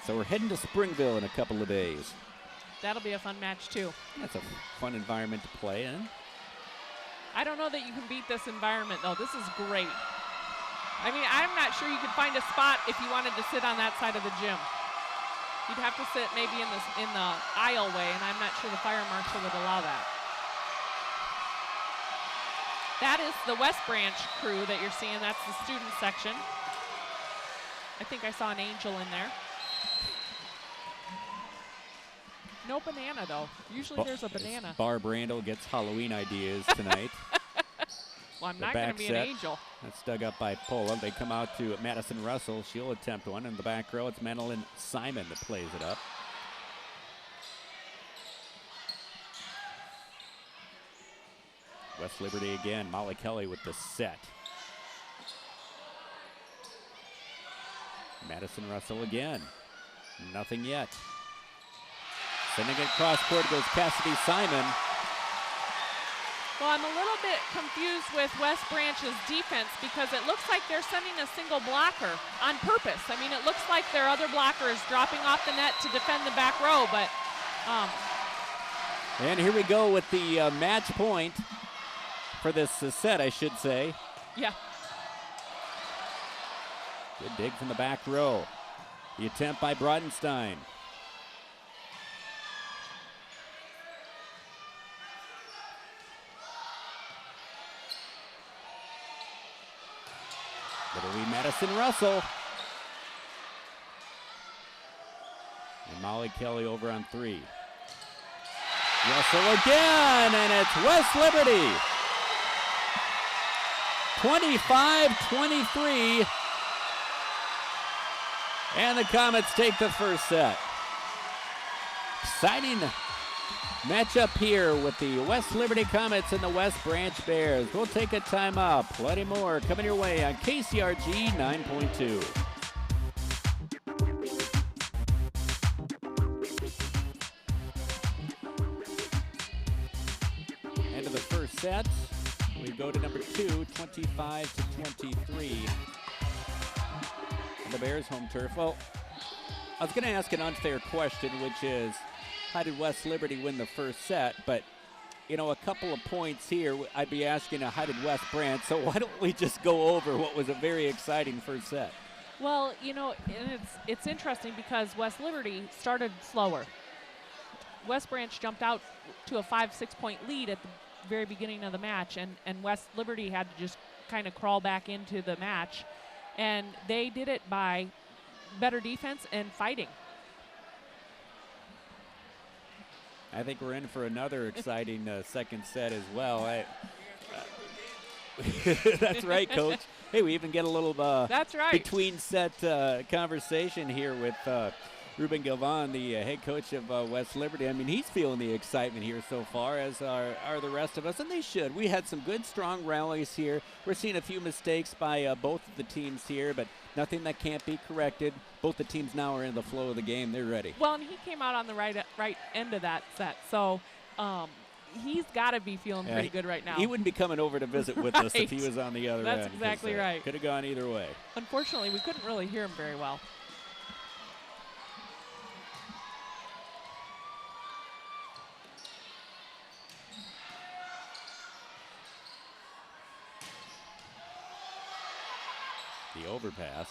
So we're heading to Springville in a couple of days. That'll be a fun match, too. That's a fun environment to play in. I don't know that you can beat this environment, though. This is great. I mean, I'm not sure you could find a spot if you wanted to sit on that side of the gym. You'd have to sit maybe in the aisleway, and I'm not sure the fire marshal would allow that. That is the West Branch crew that you're seeing. That's the student section. I think I saw an angel in there. No banana, though. Usually there's a banana. Barb Randall gets Halloween ideas tonight. Well, I'm not going to be an angel. That's dug up by Pola. They come out to Madison Russell. She'll attempt one. In the back row, it's Madeline Simon that plays it up. West Liberty again. Molly Kelly with the set. Madison Russell again. Nothing yet. Sending it cross court goes Cassidy Simon. Well, I'm a little bit confused with West Branch's defense because it looks like they're sending a single blocker on purpose. I mean, it looks like their other blocker is dropping off the net to defend the back row, but. And here we go with the match point for this set, I should say. Yeah. Good dig from the back row. The attempt by Brodenstein. It'll be Madison Russell. And Molly Kelly over on three. Russell again, and it's West Liberty. 25-23. And the Comets take the first set. Exciting matchup here with the West Liberty Comets and the West Branch Bears. We'll take a timeout. Plenty more coming your way on KCRG 9.2. End of the first set. We go to number 2, 25-23. The Bears home turf. Well, I was going to ask an unfair question, which is, how did West Liberty win the first set? But, you know, a couple of points here, I'd be asking, how did West Branch? So why don't we just go over what was a very exciting first set? Well, you know, and it's interesting because West Liberty started slower. West Branch jumped out to a 5-6 point lead at the very beginning of the match, and West Liberty had to just kind of crawl back into the match. And they did it by better defense and fighting. I think we're in for another exciting second set as well. That's right, Coach. Hey, we even get a little that's right. between set conversation here with Ruben Gilvan, the head coach of West Liberty. I mean, he's feeling the excitement here so far, as are the rest of us, and they should. We had some good, strong rallies here. We're seeing a few mistakes by both of the teams here, but nothing that can't be corrected. Both the teams now are in the flow of the game. They're ready. Well, and he came out on the right end of that set, so he's got to be feeling pretty good right now. He wouldn't be coming over to visit with us if he was on the other end. That's exactly right. Could have gone either way. Unfortunately, we couldn't really hear him very well. The overpass.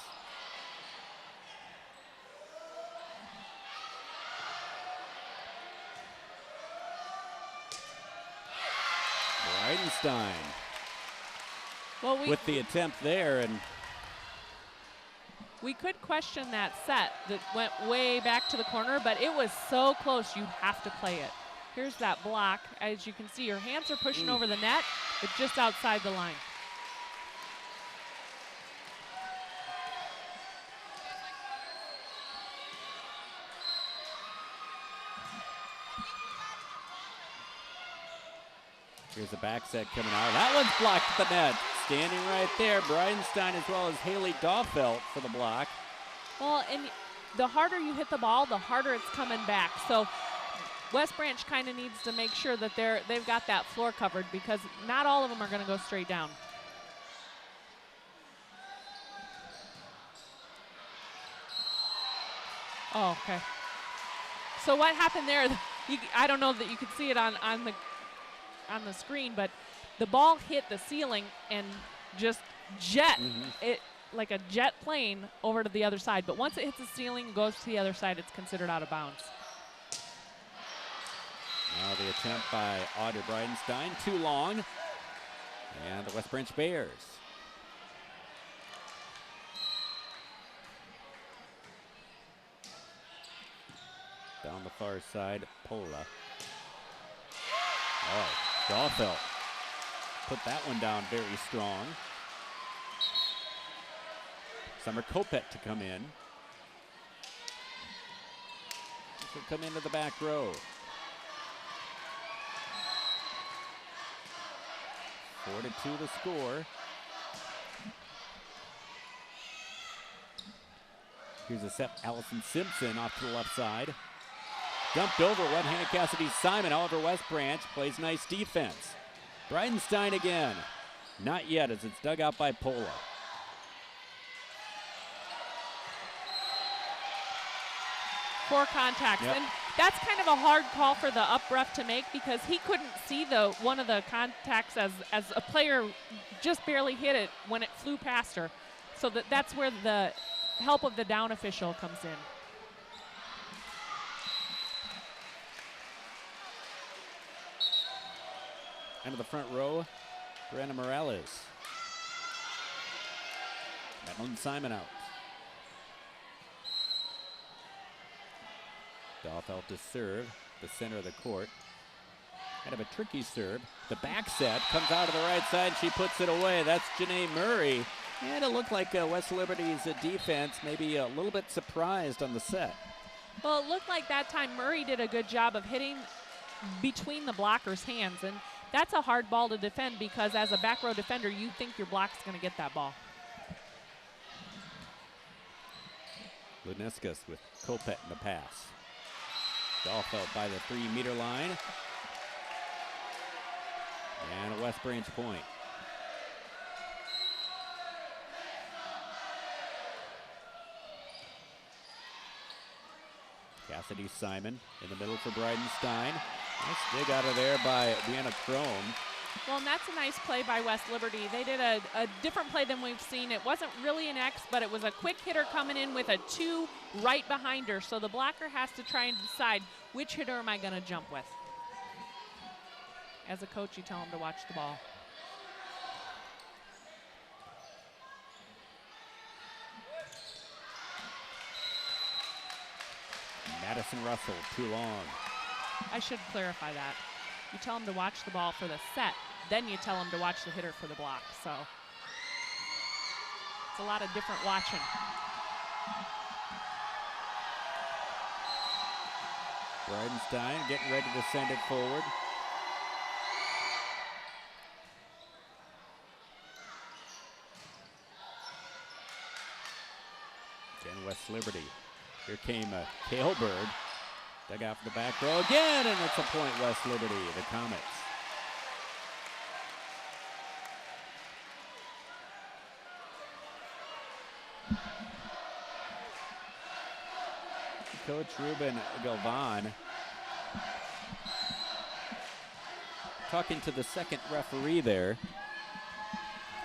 Bridenstine. Well, with the attempt there, and we could question that set that went way back to the corner, but it was so close you have to play it. Here's that block. As you can see, her hands are pushing over the net, but just outside the line. Here's a back set coming out. That one's blocked at the net. Standing right there, Bridenstine as well as Haley Daufelt for the block. Well, and the harder you hit the ball, the harder it's coming back. So West Branch kind of needs to make sure that they've got that floor covered, because not all of them are going to go straight down. Oh, okay. So what happened there? I don't know that you could see it on the screen, but the ball hit the ceiling and just it like a jet plane over to the other side. But once it hits the ceiling and goes to the other side, it's considered out of bounds. Now the attempt by Audrey Bridenstine, too long. And the West Branch Bears. Down the far side, Pola. Oh, Dahlfeld put that one down very strong. Summer Kopet to come in. This will come into the back row. 4-2 the score. Here's a set. Allison Simpson off to the left side. Dumped over, one-handed Cassidy Simon. However, West Branch plays nice defense. Bridenstine again. Not yet, as it's dug out by Pola. Four contacts. Yep. And that's kind of a hard call for the up ref to make because he couldn't see one of the contacts as a player just barely hit it when it flew past her. So that's where the help of the down official comes in. Into the front row, Brenda Morales. Madeline Simon out. Dahlfeld to serve, the center of the court. Kind of a tricky serve. The back set comes out of the right side. She puts it away. That's Janae Murray. And it looked like West Liberty's defense maybe a little bit surprised on the set. Well, it looked like that time Murray did a good job of hitting between the blocker's hands. And that's a hard ball to defend because as a back row defender, you think your block's going to get that ball. Lunescus with Kopet in the pass. Dahlfeld by the 3-meter line. And a West Branch point. Cassidy Simon in the middle for Bridenstine. Nice dig out of there by Deanna Crone. Well, and that's a nice play by West Liberty. They did a different play than we've seen. It wasn't really an X, but it was a quick hitter coming in with a 2 right behind her. So the blocker has to try and decide which hitter am I going to jump with. As a coach, you tell him to watch the ball. Madison Russell, too long. I should clarify that. You tell him to watch the ball for the set, then you tell him to watch the hitter for the block. So it's a lot of different watching. Bridenstine getting ready to send it forward. Again, West Liberty. Here came Kailberg. Dug out for the back row again, and it's a point, West Liberty, the Comets. Coach Ruben Galvan talking to the second referee there.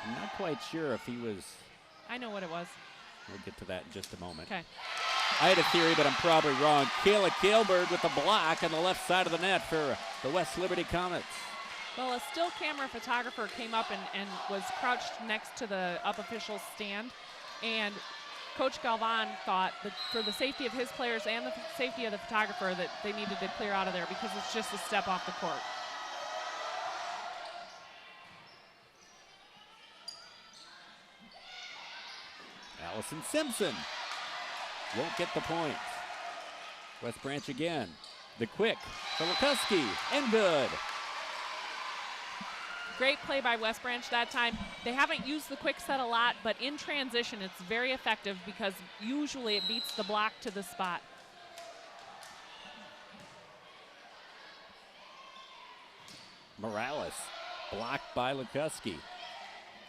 I'm not quite sure if he was. I know what it was. We'll get to that in just a moment. Okay. I had a theory, but I'm probably wrong. Kayla Kailberg with the block on the left side of the net for the West Liberty Comets. Well, a still camera photographer came up and was crouched next to the up official's stand. And Coach Galvan thought that for the safety of his players and the safety of the photographer that they needed to clear out of there because it's just a step off the court. Allison Simpson won't get the point. West Branch again. The quick for Lukuski, and good. Great play by West Branch that time. They haven't used the quick set a lot, but in transition, it's very effective because usually it beats the block to the spot. Morales blocked by Lukuski.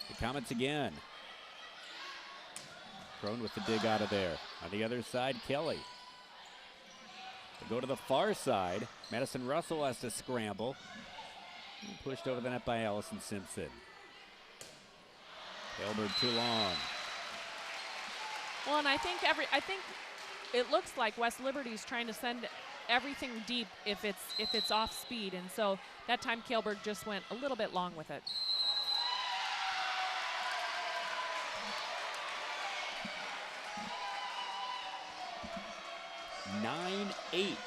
The Comets again. Crone with the dig out of there. On the other side, Kelly. Go to the far side. Madison Russell has to scramble. Pushed over the net by Allison Simpson. Aylberg too long. Well, and I think it looks like West Liberty's trying to send everything deep if it's off speed, and so that time Kailberg just went a little bit long with it. Nine, 8.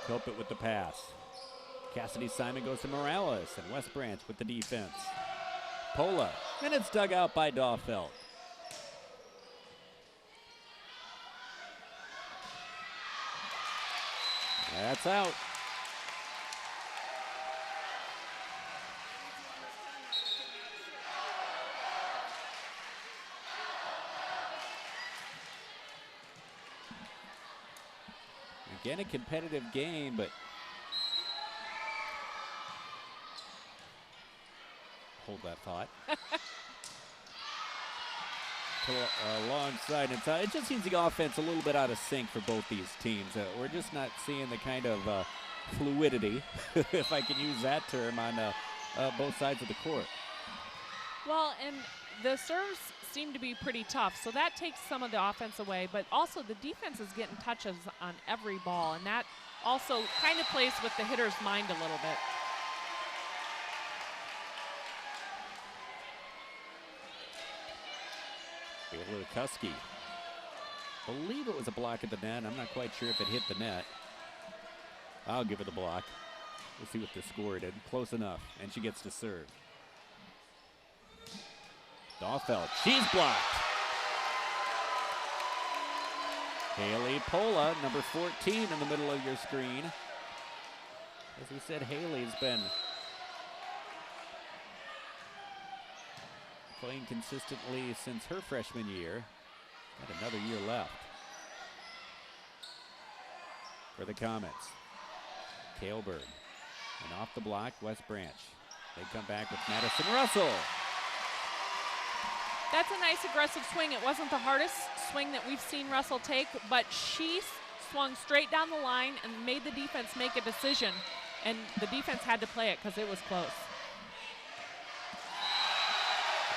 Kopit with the pass. Cassidy Simon goes to Morales, and West Branch with the defense. Pola, and it's dug out by Dahlfeld. That's out. Again, a competitive game, but hold that thought. Alongside, it just seems the offense a little bit out of sync for both these teams. We're just not seeing the kind of fluidity, if I can use that term, on both sides of the court. Well, and the serves seem to be pretty tough, so that takes some of the offense away, but also the defense is getting touches on every ball, and that also kind of plays with the hitter's mind a little bit. Lutkowski. Believe it was a block at the net. I'm not quite sure if it hit the net. I'll give it a block. We'll see what the score did. Close enough, and she gets to serve. Dahlfeld, she's blocked. Haley Pola, number 14 in the middle of your screen. As we said, Haley's been playing consistently since her freshman year. Got another year left for the Comets. Kailberg, and off the block, West Branch. They come back with Madison Russell. That's a nice aggressive swing. It wasn't the hardest swing that we've seen Russell take, but she swung straight down the line and made the defense make a decision, and the defense had to play it because it was close.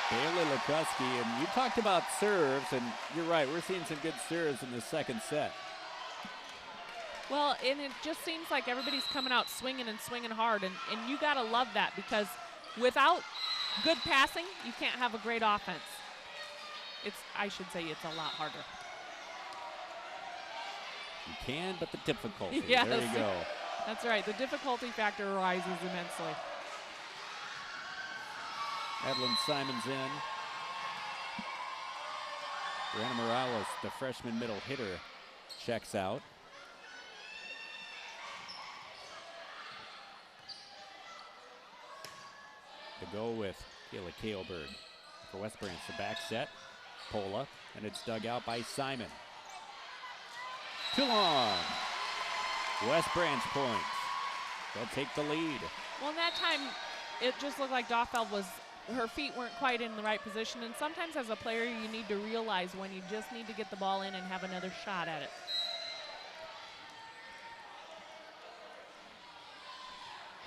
Bailey Lutkowski, and you talked about serves, and you're right, we're seeing some good serves in the second set. Well, and it just seems like everybody's coming out swinging and swinging hard, and you got to love that, because without good passing, you can't have a great offense. I should say it's a lot harder. You can, but the difficulty. Yes. There you go. That's right. The difficulty factor rises immensely. Evelyn Simon's in. Brianna Morales, the freshman middle hitter, checks out. To go with Kayla Kailberg for West Branch. The back set, Pola, and it's dug out by Simon. Too long. West Branch points. They'll take the lead. Well, that time, it just looked like Dahlfeld her feet weren't quite in the right position, and sometimes as a player, you need to realize when you just need to get the ball in and have another shot at it.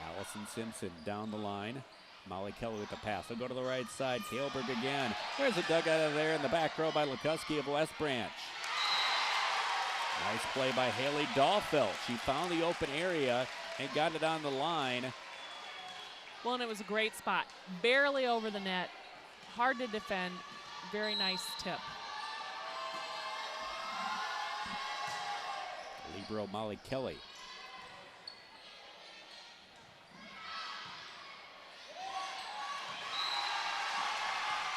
Allison Simpson down the line. Molly Kelly with the pass. They'll go to the right side. Kailberg again. There's a dugout of there in the back row by Lutkowski of West Branch. Nice play by Haley Dahlfeld. She found the open area and got it on the line. Well, and it was a great spot. Barely over the net. Hard to defend. Very nice tip. Libero Molly Kelly.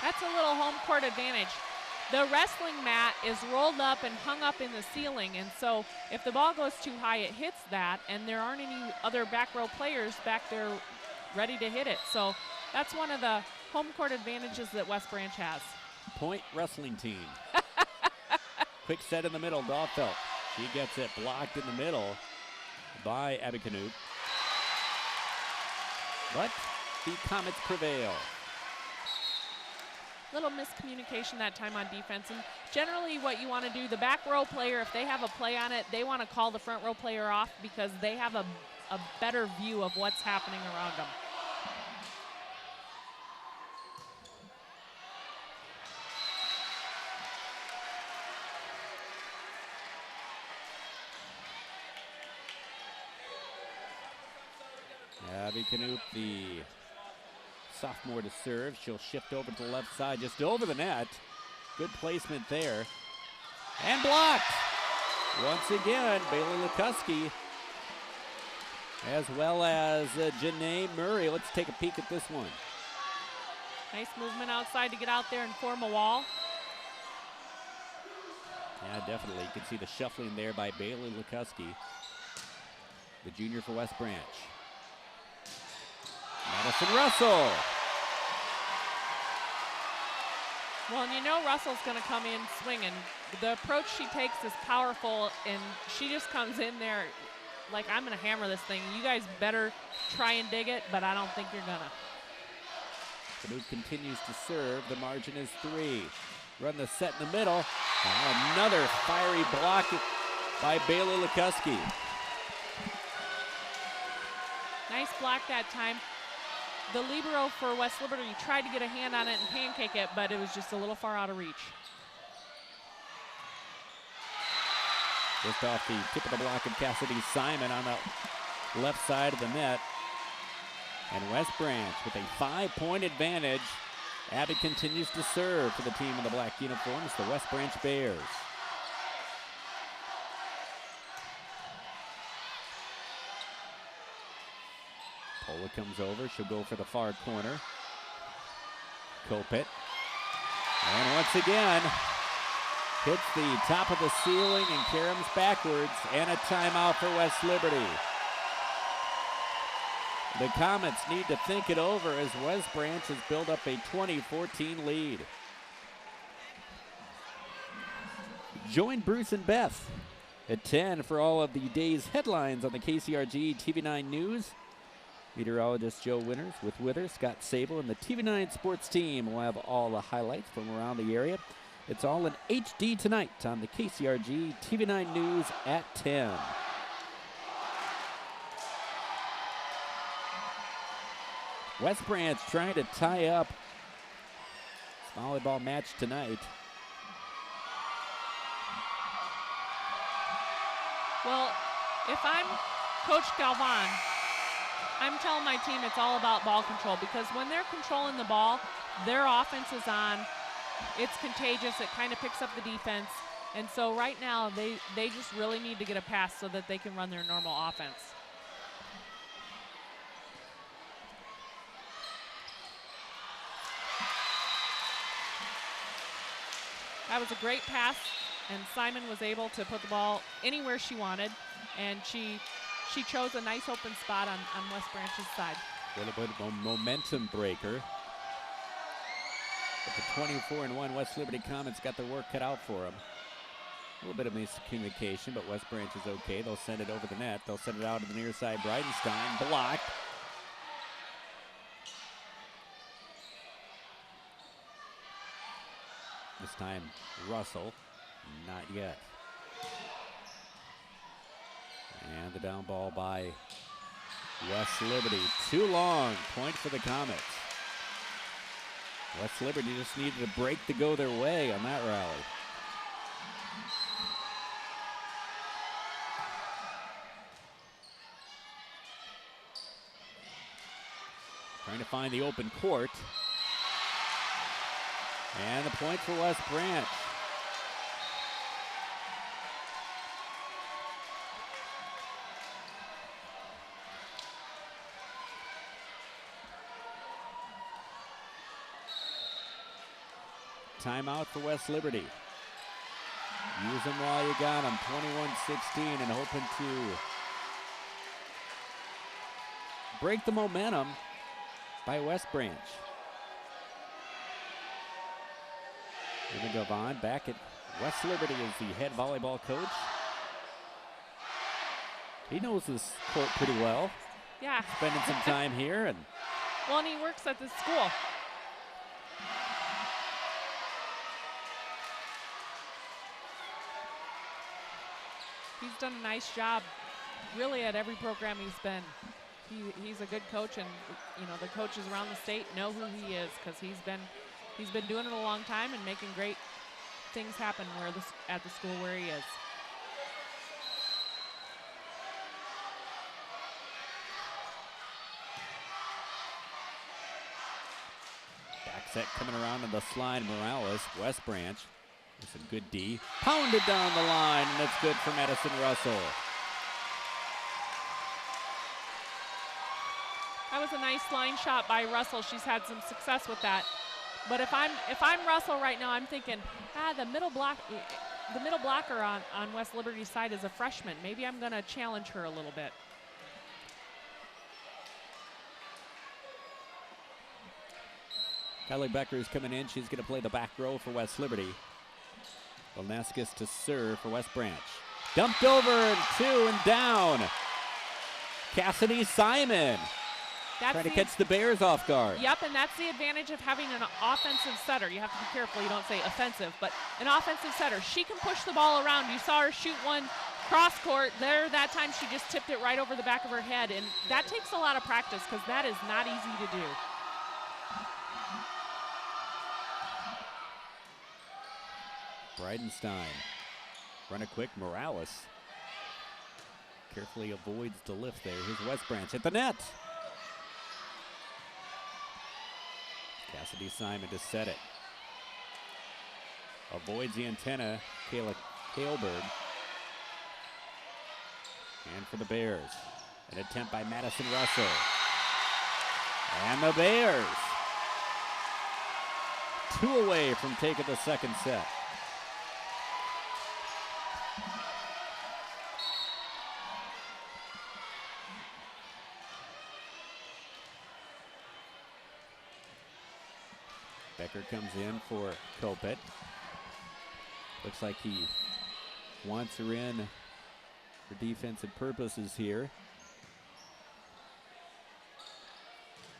That's a little home court advantage. The wrestling mat is rolled up and hung up in the ceiling, and so if the ball goes too high, it hits that, and there aren't any other back row players back there ready to hit it. So that's one of the home court advantages that West Branch has. Point wrestling team. Quick set in the middle, Dahlfeld. She gets it blocked in the middle by Abby Canute. But the Comets prevail. Little miscommunication that time on defense. And generally what you want to do, the back row player, if they have a play on it, they want to call the front row player off because they have a better view of what's happening around them. Abby Knoop, the sophomore to serve. She'll shift over to the left side, just over the net. Good placement there. And blocked. Once again, Bailey Lukuski, as well as Janae Murray. Let's take a peek at this one. Nice movement outside to get out there and form a wall. Yeah, definitely. You can see the shuffling there by Bailey Lukuski, the junior for West Branch. Madison Russell. Well, and you know Russell's going to come in swinging. The approach she takes is powerful, and she just comes in there like, I'm going to hammer this thing. You guys better try and dig it, but I don't think you're going to. Knoop continues to serve. The margin is 3. Run the set in the middle. Another fiery block by Bailey Lukuski. Nice block that time. The libero for West Liberty tried to get a hand on it and pancake it, but it was just a little far out of reach. Just off the tip of the block of Cassidy Simon on the left side of the net. And West Branch with a 5-point advantage. Abbott continues to serve for the team in the black uniforms, the West Branch Bears. Pola comes over. She'll go for the far corner. Kopit. And once again, hits the top of the ceiling and caroms backwards. And a timeout for West Liberty. The Comets need to think it over as West Branch has built up a 20-14 lead. Join Bruce and Beth at 10 for all of the day's headlines on the KCRG TV9 News. Meteorologist Joe Winters with Withers, Scott Sable, and the TV9 sports team will have all the highlights from around the area. It's all in HD tonight on the KCRG TV9 News at 10. West Branch trying to tie up this volleyball match tonight. Well, if I'm Coach Galvan, I'm telling my team it's all about ball control, because when they're controlling the ball, their offense is on. It's contagious. It kind of picks up the defense. And so right now, they just really need to get a pass so that they can run their normal offense. That was a great pass, and Simon was able to put the ball anywhere she wanted, and she chose a nice open spot on West Branch's side. A little bit of a momentum breaker. But the 24-1 West Liberty Comets got their work cut out for them. A little bit of miscommunication, but West Branch is okay. They'll send it over the net. They'll send it out to the near side. Bridenstine blocked. This time, Russell, not yet. And the down ball by West Liberty. Too long. Point for the Comets. West Liberty just needed a break to go their way on that rally. Trying to find the open court. And the point for West Branch. Timeout for West Liberty. Use them while you got them. 21-16 and hoping to break the momentum by West Branch. Ruben Galvan back at West Liberty as the head volleyball coach. He knows this court pretty well. Yeah. Spending some time here. And well, and he works at this school. he's done a nice job really at every program he's been. He's a good coach, and you know the coaches around the state know who he is because he's been doing it a long time and making great things happen at the school where he is. Back set coming around on the slide. Morales, West Branch. With some good D. Pounded down the line, and that's good for Madison Russell. That was a nice line shot by Russell. She's had some success with that. But if I'm Russell right now, I'm thinking, the middle blocker on West Liberty's side is a freshman. Maybe I'm going to challenge her a little bit. Kylie Becker is coming in. She's going to play the back row for West Liberty. Valnaskis to serve for West Branch. Dumped over and 2 and down. Cassidy Simon. Trying to catch the Bears off guard. Yep, and that's the advantage of having an offensive setter. You have to be careful you don't say offensive, but an offensive setter. She can push the ball around. You saw her shoot one cross court there. That time she just tipped it right over the back of her head, and that takes a lot of practice because that is not easy to do. Bridenstine. Run it quick. Morales carefully avoids the lift there. Here's West Branch at the net. Cassidy Simon to set it. Avoids the antenna. Kayla Kailberg. And for the Bears, an attempt by Madison Russell. And the Bears 2 away from taking the second set. Becker comes in for Kopit. Looks like he wants her in for defensive purposes here.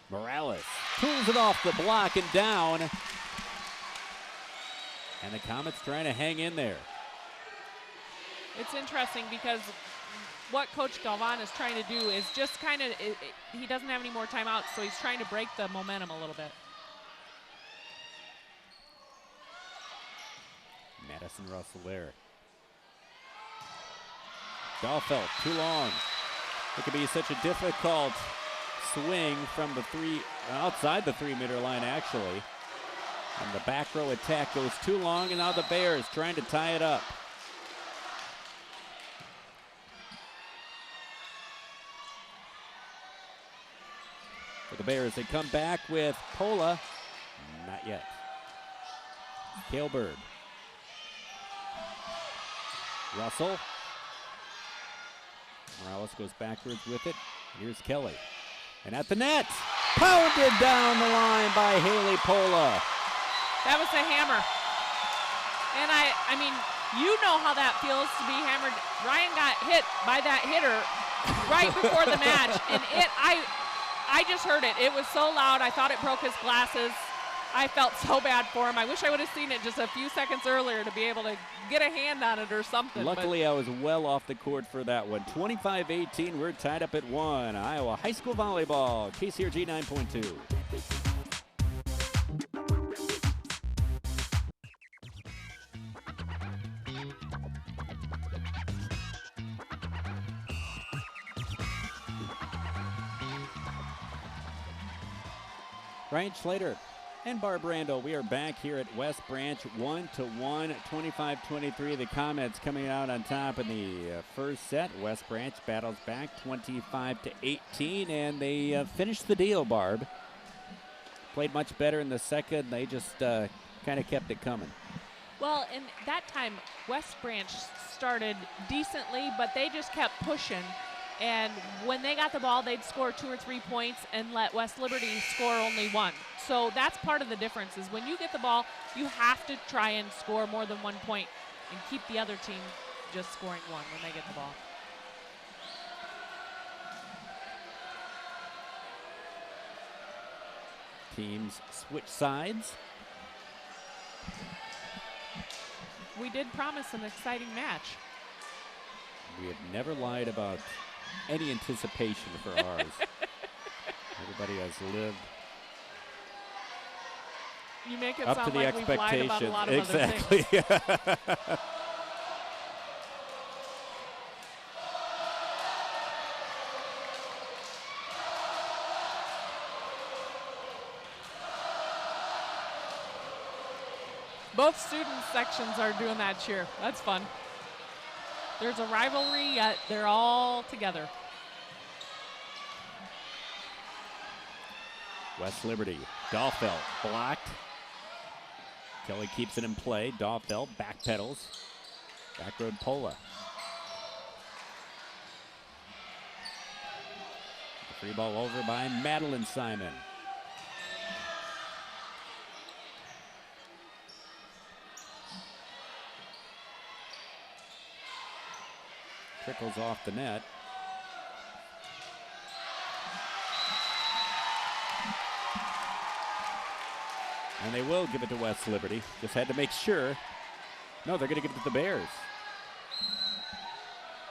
Morales pulls it off the block and down. And the Comets trying to hang in there. It's interesting because what Coach Galvan is trying to do is just kind of, he doesn't have any more timeouts, so he's trying to break the momentum a little bit. Madison Russell there. Dahlfeld, too long. It could be such a difficult swing from the outside the 3-meter line, actually. And the back row attack goes too long, and now the Bears trying to tie it up. For the Bears, they come back with Pola. Not yet. Kailberg. Russell. Morales goes backwards with it. Here's Kelly. And at the net, pounded down the line by Haley Pola. That was a hammer. And I mean, you know how that feels to be hammered. Ryan got hit by that hitter right before the match. And I just heard it. It was so loud, I thought it broke his glasses. I felt so bad for him. I wish I would have seen it just a few seconds earlier to be able to get a hand on it or something. Luckily, I was well off the court for that one. 25-18, we're tied up at 1. Iowa High School Volleyball, KCRG 9.2. Ryan Schlater and Barb Randall, we are back here at West Branch, 1-1, 25-23. The Comets coming out on top in the first set. West Branch battles back 25-18, and they finished the deal, Barb. Played much better in the second. They just kind of kept it coming. Well, and that time, West Branch started decently, but they just kept pushing. And when they got the ball, they'd score 2 or 3 points and let West Liberty score only 1. So that's part of the difference is when you get the ball, you have to try and score more than 1 point and keep the other team just scoring 1 when they get the ball. Teams switch sides. We did promise an exciting match. We have never lied about any anticipation for ours. Everybody has lived You make it up to sound the like we've lied about a expectations. lot of other Exactly. things. Both student sections are doing that cheer. That's fun. There's a rivalry, yet they're all together. West Liberty. Dahlfeld blocked. Kelly keeps it in play. Dahlfeld backpedals. Back road Pola. The free ball over by Madeline Simon. Trickles off the net. And they will give it to West Liberty. Just had to make sure. No, they're going to give it to the Bears.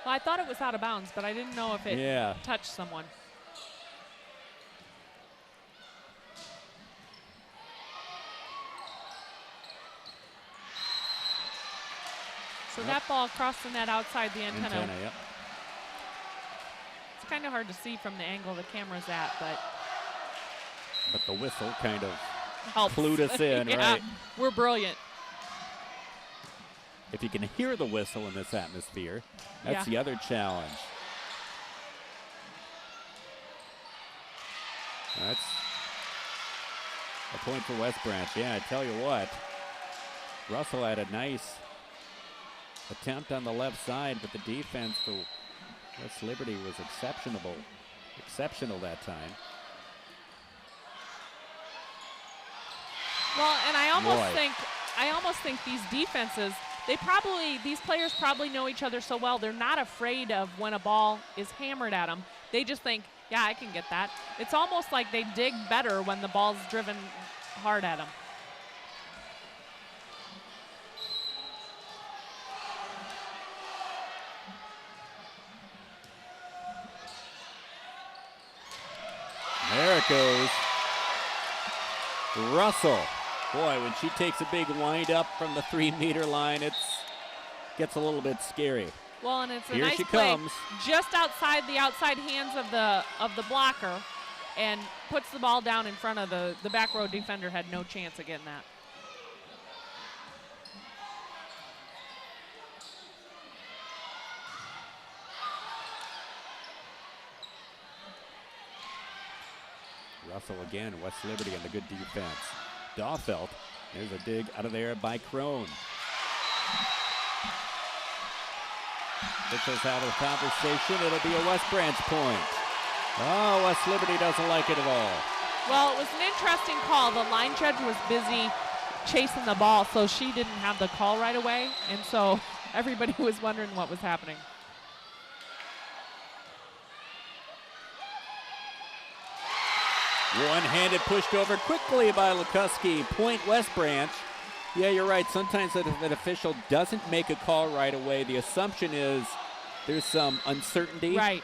Well, I thought it was out of bounds, but I didn't know if it touched someone. So that ball crossed the net outside the antenna. Yep. It's kind of hard to see from the angle the camera's at, but the whistle kind of helps. clued us in, yeah, right? We're brilliant. If you can hear the whistle in this atmosphere, that's the other challenge. That's a point for West Branch. Yeah, I tell you what, Russell had a nice attempt on the left side, but the defense for West Liberty was exceptional that time. Well, and I almost think these defenses, these players probably know each other so well, they're not afraid of when a ball is hammered at them. They just think, yeah, I can get that. It's almost like they dig better when the ball's driven hard at them. There it goes. Russell. Boy, when she takes a big wind up from the 3-meter line, it gets a little bit scary. Well, and it's a Here nice she play comes. just outside the outside hands of the blocker, and puts the ball down in front of the back row defender. Had no chance of getting that. Russell again, West Liberty on the good defense. Dahlfeld, there's a dig out of there by Crone. Officials out of the conversation. It'll be a West Branch point. Oh, West Liberty doesn't like it at all. Well, it was an interesting call. The line judge was busy chasing the ball, so she didn't have the call right away, and so everybody was wondering what was happening. One-handed pushed over quickly by Lukuski. Point West Branch. Yeah, you're right. Sometimes if an official doesn't make a call right away, the assumption is there's some uncertainty. Right.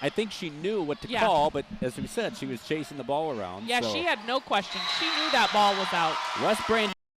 I think she knew what to call, but as we said, she was chasing the ball around. Yeah, so she had no question. She knew that ball was out. West Branch